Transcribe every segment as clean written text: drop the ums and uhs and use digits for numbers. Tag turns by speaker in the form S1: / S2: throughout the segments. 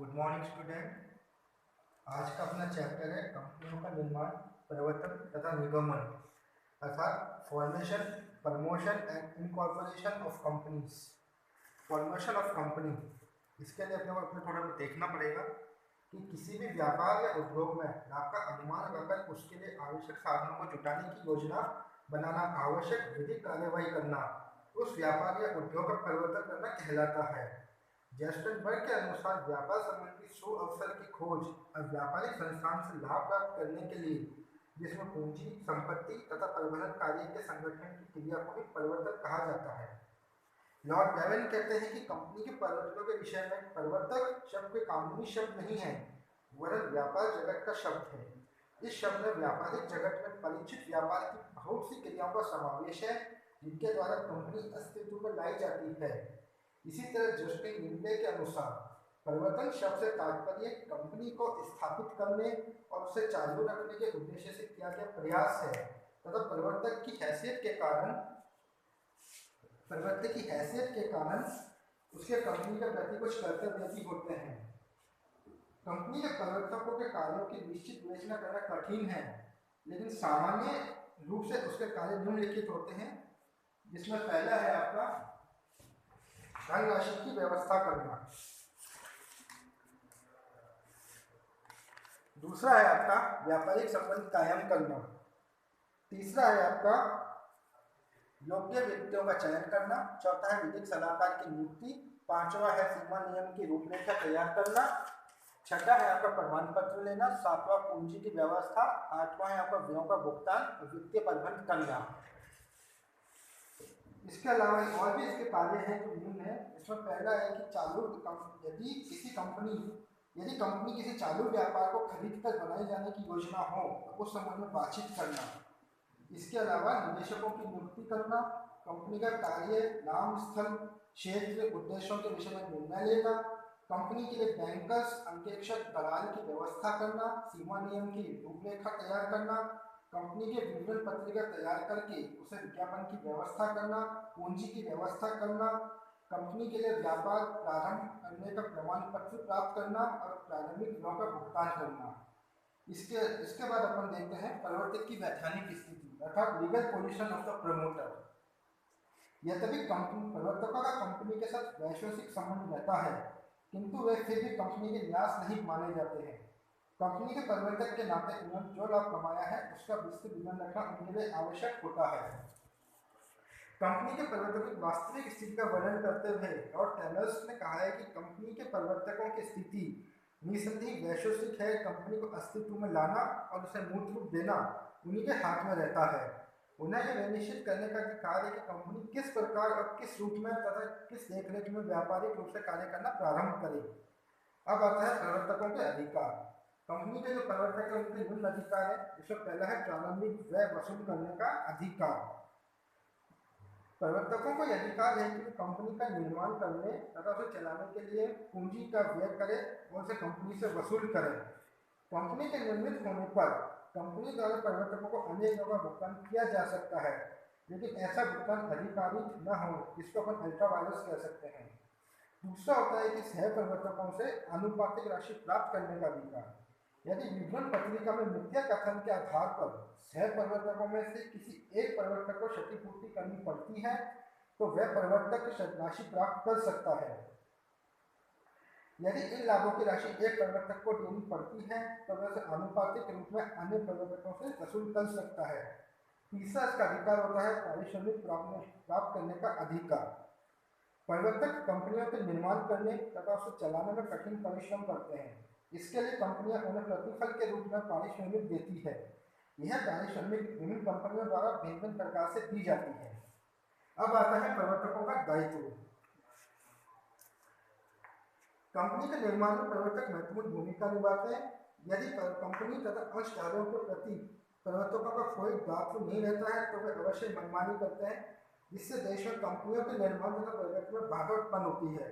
S1: Good morning student. आज का अपना चैप्टर है कंपनियों का निर्माण, परिवर्तन तथा निगमन अर्थात formation, promotion and incorporation of companies. Formation of company, इसके लिए अपने थोड़ा देखना पड़ेगा कि किसी भी व्यापार या उद्योग में लाभ का अनुमान लगाकर उसके लिए आवश्यक साधनों को जुटाने की योजना बनाना, आवश्यक विधिक कार्यवाही करना, उस व्यापार या उद्योग का परिवर्तन करना कहलाता है। जैस्टनबर्ग के अनुसार व्यापार संबंधी सु अवसर की खोज और व्यापारिक संस्थान से लाभ प्राप्त करने के लिए, जिसमें पूंजी, संपत्ति तथा प्रबंधन कार्य के संगठन की क्रिया को भी परिवर्तन कहा जाता है। लॉर्ड बेवन कहते हैं कि कंपनी के परिवर्तनों के विषय में परिवर्तक शब्द कोई कानूनी शब्द नहीं है, वरन व्यापार जगत का शब्द है। इस शब्द में व्यापारिक जगत में परिचित व्यापार की बहुत सी क्रियाओं का समावेश है, जिनके द्वारा कंपनी अस्तित्व में लाई जाती है। इसी तरह जस्टिन लिंडे के अनुसार परिवर्तन शब्द से तात्पर्य कंपनी को स्थापित करने और उसे चालू रखने के उद्देश्य से किया गया प्रयास है तथा परिवर्तक की हैसियत के कारण उसके कंपनी के प्रति कुछ कर्तव्य भी होते हैं। कंपनी के परिवर्तकों के कार्यों की निश्चित विवेचना करना कठिन है, लेकिन सामान्य रूप से उसके कार्य निम्नलिखित होते हैं, जिसमें पहला है आपका धनराशि की व्यवस्था करना, दूसरा है आपका व्यापारिक संबंध कायम करना, तीसरा है आपका योग्य व्यक्तियों का चयन करना, चौथा है विधिक सलाहकार की नियुक्ति, पांचवा है सीमा नियम की रूपरेखा तैयार करना, छठा है आपका प्रमाण पत्र लेना, सातवां पूंजी की व्यवस्था, आठवां है आपका व्ययों का भुगतान और वित्तीय प्रबंध करना। इसके अलावा और भी इसके कार्य हैं जो निम्न है। इसमें पहला है कि यदि कंपनी किसी चालू व्यापार को खरीद कर बनाए जाने की योजना हो तो उस संबंध में बातचीत करना। इसके अलावा निवेशकों की नियुक्ति करना, कंपनी का कार्य, नाम, स्थल, क्षेत्र, उद्देश्यों के विषय में निर्णय लेना, कंपनी के लिए बैंकर्स, अंकेक्षक, दलाल की व्यवस्था करना, सीमा नियम की रूपरेखा तैयार करना, कंपनी के विवरण पत्रिका तैयार करके उसे विज्ञापन की व्यवस्था करना, पूंजी की व्यवस्था करना, कंपनी के लिए व्यापार प्रारंभ करने का प्रमाण पत्र प्राप्त करना और प्रारंभिक व्ययों का भुगतान करना। इसके बाद अपन देखते हैं परिवर्तक की वैधानिक स्थिति अर्थात legal position of the promoter. यद्यपि परिवर्तकों का कंपनी के साथ वैश्विक संबंध रहता है, किंतु वे फिर भी कंपनी के न्यास नहीं माने जाते हैं। कंपनी के परिवर्तक के नाते उन्होंने जो लाभ कमाया है उसका विस्तृत विवरण रखना उनके लिए आवश्यक होता है। कंपनी के परिवर्तकों की वास्तविक स्थिति का वर्णन करते हुए लॉर्ड टेलर्स ने कहा है कि कंपनी के परिवर्तकों की स्थिति निसंदेह वैश्विक है। कंपनी को अस्तित्व में लाना और उसे मूर्त रूप देना उन्हीं के हाथ में रहता है। उन्हें यह निश्चित करने का अधिकार है कि कंपनी किस प्रकार और किस रूप में तथा किस देखरेख में व्यापारिक रूप से कार्य करना प्रारंभ करे। अब आता है परिवर्तकों के अधिकार। कंपनी के जो परिवर्तक है उनके निम्न अधिकार है, जिसमें पहला है प्रारंभिक व्यय वसूल करने का अधिकार। परिवर्तकों को यह अधिकार है कि कंपनी का निर्माण करने तथा उसे चलाने के लिए पूंजी का व्यय करे और उसे कंपनी से वसूल करे। कंपनी के निर्मित होने पर कंपनी द्वारा परिवर्तकों को अन्य का भुगतान किया जा सकता है, लेकिन ऐसा भुगतान अधिकारिक न हो, जिसको अपन अल्ट्रा वायरस कह सकते हैं। दूसरा होता है कि सह परिवर्तकों से आनुपातिक राशि प्राप्त करने का अधिकार। यदि विवरण पत्रिका में मिथ्या कथन के आधार पर सह परिवर्तकों में से किसी एक परिवर्तक को क्षतिपूर्ति करनी पड़ती है तो वह परिवर्तक राशि प्राप्त कर सकता है। यदि इन लाभों की राशि एक परिवर्तक को देनी पड़ती है तो वह उसे आनुपातिक रूप में अन्य परिवर्तकों से वसूल कर सकता है। तीसरा इसका अधिकार होता है पारिश्रमिक प्राप्त करने का अधिकार। परिवर्तक कंपनियों के निर्माण करने तथा उसे चलाने में कठिन परिश्रम करते हैं। इसके लिए कंपनियां उन्हें प्रतिफल के रूप में पारिश्रमिक देती है। यह पारिश्रमिक विभिन्न कंपनियों द्वारा भिन्न प्रकार से दी जाती है। अब आता है परिवर्तकों का दायित्व। कंपनी के निर्माण में परिवर्तक महत्वपूर्ण भूमिका निभाते हैं। यदि कंपनी तथा अंशधारकों के प्रति परिवर्तकों का कोई दायित्व नहीं रहता है तो वे अवश्य मनमानी करते हैं, जिससे देश में कंपनियों के निर्माण तथा परिवर्तन में बाधा उत्पन्न होती है।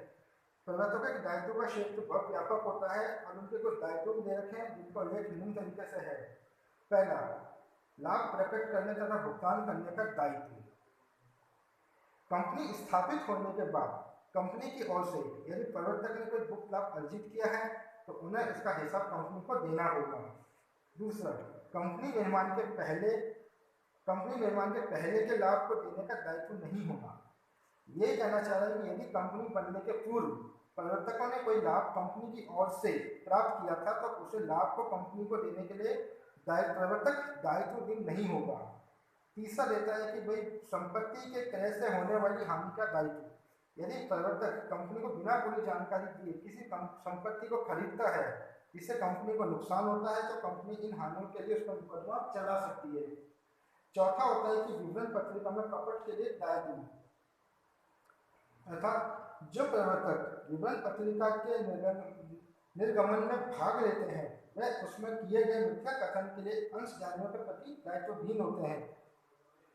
S1: परिवर्तकों के दायित्व का क्षेत्र बहुत व्यापक होता है और उनके कुछ दायित्व दे रखे हैं, जिनको उल्लेख निम्न तरीके से है। पहला, लाभ प्रकट करने तथा भुगतान करने का दायित्व। कंपनी स्थापित होने के बाद कंपनी की ओर से यदि प्रवर्तक ने कोई गुप्त लाभ अर्जित किया है तो उन्हें इसका हिसाब कंपनी को देना होगा। दूसरा, कंपनी निर्माण के पहले के लाभ को देने का दायित्व नहीं होगा। ये कहना चाह रहा है कि यदि कंपनी बनने के पूर्व प्रवर्तकों ने कोई लाभ कंपनी की ओर से प्राप्त किया था तो उसे लाभ को कंपनी को देने के लिए प्रवर्तक दायित्वहीन नहीं होगा। तीसरा देता है कि भाई संपत्ति के क्रय से होने वाली हानि का दायित्व, यदि प्रवर्तक कंपनी को बिना पूरी जानकारी दिए किसी संपत्ति को खरीदता है जिससे कंपनी को नुकसान होता है तो कंपनी इन हानियों के लिए उसका मुकदमा चला सकती है। चौथा होता है कि विवरण पत्रिका में कपट के लिए दायित्व, अर्थात जो प्रवर्तक विवरण पत्रिका के निर्गमन में भाग लेते हैं वह उसमें किए गए मिथ्या कथन के लिए अंशधारियों के प्रति दायित्वहीन होते हैं।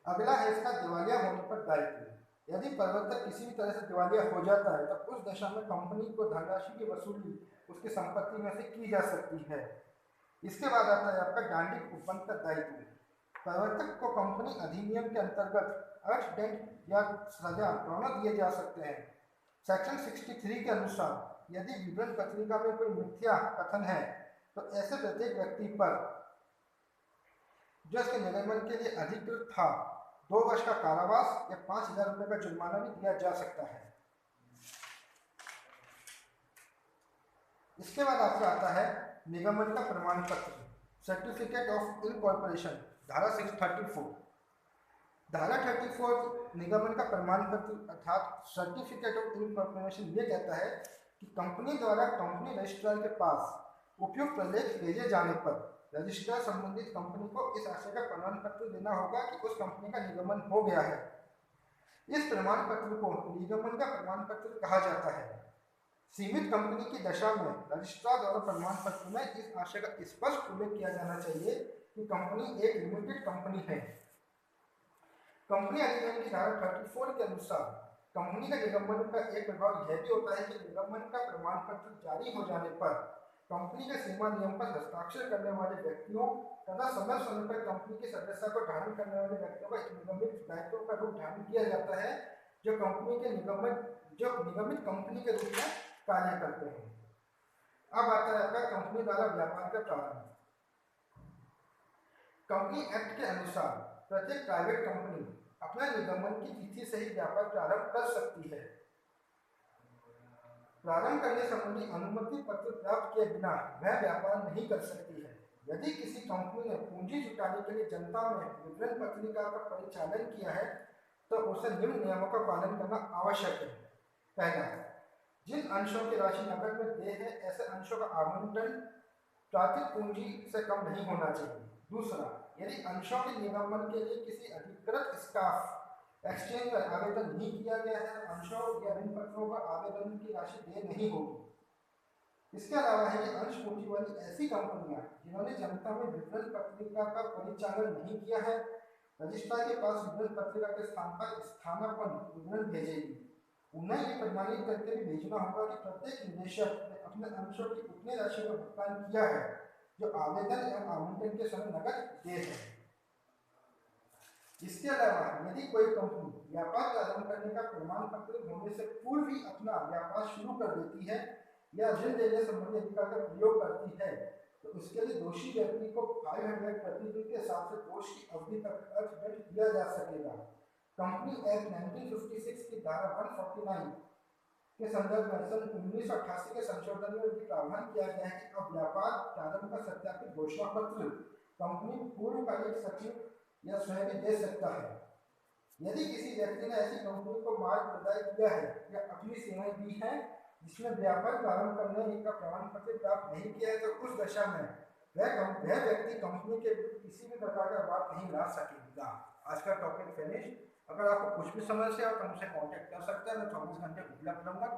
S1: अगला है इसका दिवालिया होने पर दायित्व। यदि प्रवर्तक किसी भी तरह से दिवालिया हो जाता है तब उस दशा में कंपनी को धनराशि की वसूली उसकी संपत्ति में से की जा सकती है। इसके बाद आता है आपका डांडिक उपबंध का दायित्व। प्रवर्तक को कंपनी अधिनियम के अंतर्गत अर्थदंड या सजा दोनों दिए जा सकते हैं। सेक्शन 63 के अनुसार यदि विवरण पत्रिका में कोई मिथ्या कथन है तो ऐसे प्रत्येक व्यक्ति पर जो इसके निगमन के लिए अधिकृत था 2 वर्ष का कारावास या 5,000 रुपये का जुर्माना भी दिया जा सकता है। इसके बाद आपका आता है निगमन का प्रमाण पत्र, सर्टिफिकेट ऑफ इनकॉर्पोरेशन, धारा 634। धारा 34 निगमन का प्रमाण पत्र अर्थात सर्टिफिकेट ऑफ इनकॉर्पोरेशन ये कहता है कि कंपनी द्वारा कंपनी रजिस्ट्रार के पास उपयुक्त प्रलेख भेजे जाने पर रजिस्ट्रार संबंधित कंपनी को इस आशय का प्रमाण पत्र देना होगा कि उस कंपनी का निगमन हो गया है। इस प्रमाण पत्र को निगमन का प्रमाण पत्र कहा जाता है। सीमित कंपनी की दशा में रजिस्ट्रार द्वारा प्रमाण पत्र में इस आशय का स्पष्ट उल्लेख किया जाना चाहिए कि कंपनी एक लिमिटेड कंपनी है। कंपनी अधिनियम की धारा 34 के अनुसार कंपनी का निगमन का एक प्रभाव यह भी होता है कि निगमन का प्रमाण पत्र जारी हो जाने पर कंपनी के सीमा नियम पर हस्ताक्षर करने वाले व्यक्तियों तथा समय समय पर कंपनी की सदस्यता को धारण करने वाले व्यक्तियों का निगमित दायित्वों का रूप धारण किया जाता है जो निगमित कंपनी के रूप में कार्य करते हैं। अब आता है आपका कंपनी द्वारा व्यापार का प्रारंभ। कंपनी एक्ट के अनुसार प्रत्येक प्राइवेट कंपनी अपना निगमन की तिथि से ही व्यापार प्रारंभ कर सकती है। प्रारंभ करने संबंधी अनुमति पत्र प्राप्त किए बिना वह व्यापार नहीं कर सकती है। यदि किसी कंपनी ने पूंजी जुटाने के लिए जनता में विवरण पत्रिका का परिचालन किया है तो उसे निम्न नियमों का पालन करना आवश्यक है। पहला, जिन अंशों की राशि नकद में देय है ऐसे अंशों का आवंटन प्राप्त पूंजी से कम नहीं होना चाहिए। दूसरा, यदि अंशों के निगमन के लिए किसी अधिकृत स्टाफ एक्सचेंज पर आवेदन नहीं किया गया है, अंशों या ऋण पत्रों पर आवेदन की राशि देय नहीं होगी। इसके अलावा है कि अंश पूंजी वाली ऐसी कंपनियां जिन्होंने जनता में विवरण पत्रिका का परिचालन नहीं किया है रजिस्ट्रार के पास विवरण पत्रिका के स्थान पर स्थानापन्न विवरण भेजेगी। उन्हें ये प्रमाणित करके भी भेजना होगा कि प्रत्येक निवेशक ने अपने अंशों की उतनी राशि का भुगतान किया है जो आवेदन एवं आवंटन के समय नकद देय है। इसके अलावा यदि कोई कंपनी व्यापार प्रारंभ करने का प्रमाण पत्र होने से पूर्व ही अपना व्यापार शुरू कर देती है या ऋण देने संबंधी अधिकार का प्रयोग करती है तो उसके लिए दोषी व्यक्ति को 500 प्रतिदिन के हिसाब से दोष की अवधि तक अर्थदंड दिया जा सकेगा। कंपनी एक्ट 1956 की धारा 149 के संदर्भ में सन 1988 के संशोधन में भी प्रावधान किया गया है कि अब व्यापार प्रारंभ का सत्यापित घोषणा पत्र कंपनी पूर्णकालिक सचिव या स्वयं भी दे सकता है। यदि किसी व्यक्ति ने ऐसी कंपनी को मार्ग प्रदान किया है या अपनी सेवाएं दी है जिसमें व्यापार प्रारंभ करने का प्रमाण पत्र प्राप्त नहीं किया है तो उस दशा में वह व्यक्ति कंपनी के किसी भी प्रकार का बात नहीं ला सकेगा। आज का टॉपिक फिनिश। अगर आपको कुछ भी समस्या हो तो मुझसे कांटेक्ट कर सकते हैं। मैं 24 घंटे उपलब्ध रहूँगा।